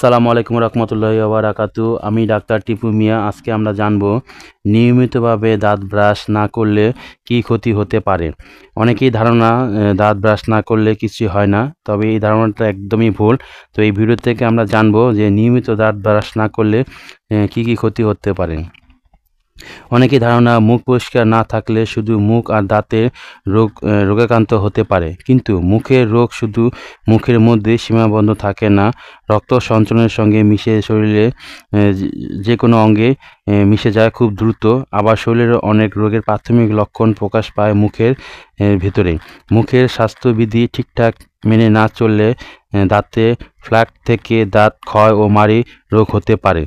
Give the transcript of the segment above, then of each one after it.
আসসালামু আলাইকুম রহমতুল্লাহি ওয়া বারাকাতু। আমি ডাক্তার টিপু মিয়া। আজকে আমরা জানব নিয়মিতভাবে দাঁত ব্রাশ না করলে কি ক্ষতি হতে পারে। অনেকেই ধারণা দাঁত ব্রাশ না করলে কিছু হয় না, তবে এই ধারণাটা একদমই ভুল। তো এই ভিডিও থেকে আমরা জানব যে নিয়মিত দাঁত ব্রাশ না করলে কি ক্ষতি হতে পারে। অনেকের ধারণা মুখ পরিষ্কার না থাকলে শুধু মুখ আর দাঁতের রোগাক্রান্ত হতে পারে, কিন্তু মুখের রোগ শুধু মুখের মধ্যে সীমাবদ্ধ থাকে না। রক্ত সঞ্চালনের সঙ্গে মিশে শরীরে যে কোনো অঙ্গে মিশে যায় খুব দ্রুত। আবার শরীরের অনেক রোগের প্রাথমিক লক্ষণ প্রকাশ পায় মুখের ভিতরে। মুখের স্বাস্থ্যবিধি ঠিকঠাক মেনে না চললে দাঁতে প্লাক থেকে দাঁত ক্ষয় ও মাড়ি রোগ হতে পারে।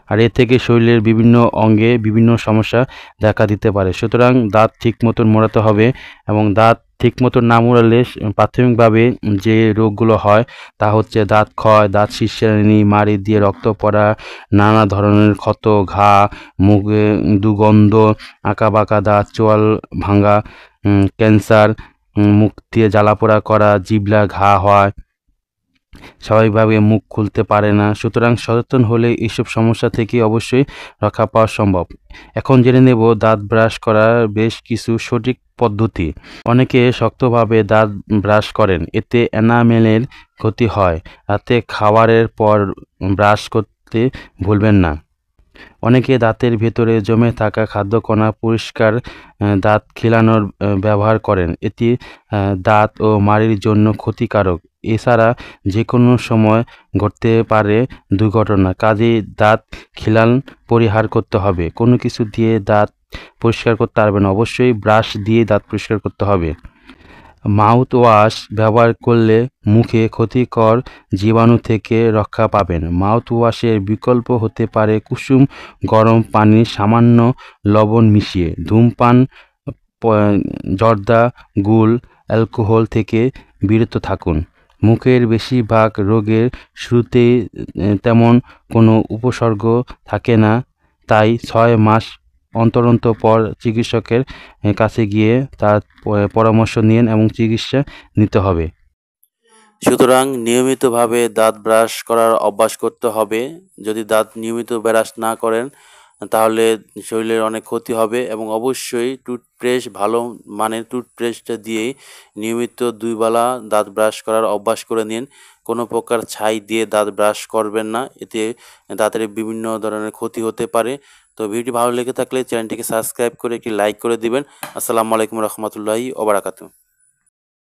আর এর থেকে শরীরের বিভিন্ন অঙ্গে বিভিন্ন সমস্যা দেখা দিতে পারে। সুতরাং দাঁত ঠিক মতন মোড়াতে হবে, এবং দাঁত ঠিক মতন না মোড়ালে প্রাথমিকভাবে যে রোগগুলো হয় তা হচ্ছে দাঁত ক্ষয়, দাঁত শিরশিরানি, মাড়ি দিয়ে রক্ত পড়া, নানা ধরনের ক্ষত, ঘা, মুখে দুর্গন্ধ, আঁকাবাঁকা দাঁত, চোয়াল ভাঙা, ক্যান্সার, মুখ দিয়ে জ্বালাপোড়া করা, জিভলা ঘা হয়, স্বাভাবিকভাবে মুখ খুলতে পারে না। সুতরাং সচেতন হলে এইসব সমস্যা থেকে অবশ্যই রক্ষা পাওয়া সম্ভব। এখন জেনে নেব দাঁত ব্রাশ করার বেশ কিছু সঠিক পদ্ধতি। অনেকে শক্তভাবে দাঁত ব্রাশ করেন, এতে এনামেলের ক্ষতি হয়। রাতে খাবারের পর ব্রাশ করতে ভুলবেন না। অনেকে দাঁতের ভেতরে জমে থাকা খাদ্যকণা পরিষ্কার দাঁত খিলানোর ব্যবহার করেন, এটি দাঁত ও মাড়ির জন্য ক্ষতিকারক। এছাড়া যে কোনো সময় ঘটতে পারে দুর্ঘটনা, কাজেই দাঁত খিলান পরিহার করতে হবে। কোনো কিছু দিয়ে দাঁত পরিষ্কার করতে পারবে না, অবশ্যই ব্রাশ দিয়ে দাঁত পরিষ্কার করতে হবে। মাউথ ওয়াশ ব্যবহার করলে মুখে ক্ষতিকর জীবাণু থেকে রক্ষা পাবেন। মাউথ ওয়াশের বিকল্প হতে পারে কুসুম গরম পানি সামান্য লবণ মিশিয়ে। ধূমপান, জর্দা, গুল, অ্যালকোহল থেকে বিরত থাকুন। মুখের বেশিরভাগ রোগের শুরুতেই তেমন কোনো উপসর্গ থাকে না, তাই 6 মাস অন্তর পর চিকিৎসকের কাছে গিয়ে তার পরামর্শ নিন এবং চিকিৎসা নিতে হবে। সুতরাং নিয়মিতভাবে দাঁত ব্রাশ করার অভ্যাস করতে হবে। যদি দাঁত নিয়মিত ব্রাশ না করেন তাহলে শরীরের অনেক ক্ষতি হবে, এবং অবশ্যই টুথপেস্ট, ভালো মানের টুথপেস্টটা দিয়েই নিয়মিত 2 বেলা দাঁত ব্রাশ করার অভ্যাস করে নিন। কোনো প্রকার ছাই দিয়ে দাঁত ব্রাশ করবেন না, এতে দাঁতের বিভিন্ন ধরনের ক্ষতি হতে পারে। তো ভিডিওটি ভালো লেগে থাকলে চ্যানেলটিকে সাবস্ক্রাইব করে একটি লাইক করে দিবেন। আসসালামু আলাইকুম রহমতুল্লাহি ওয়া বারাকাতুহু।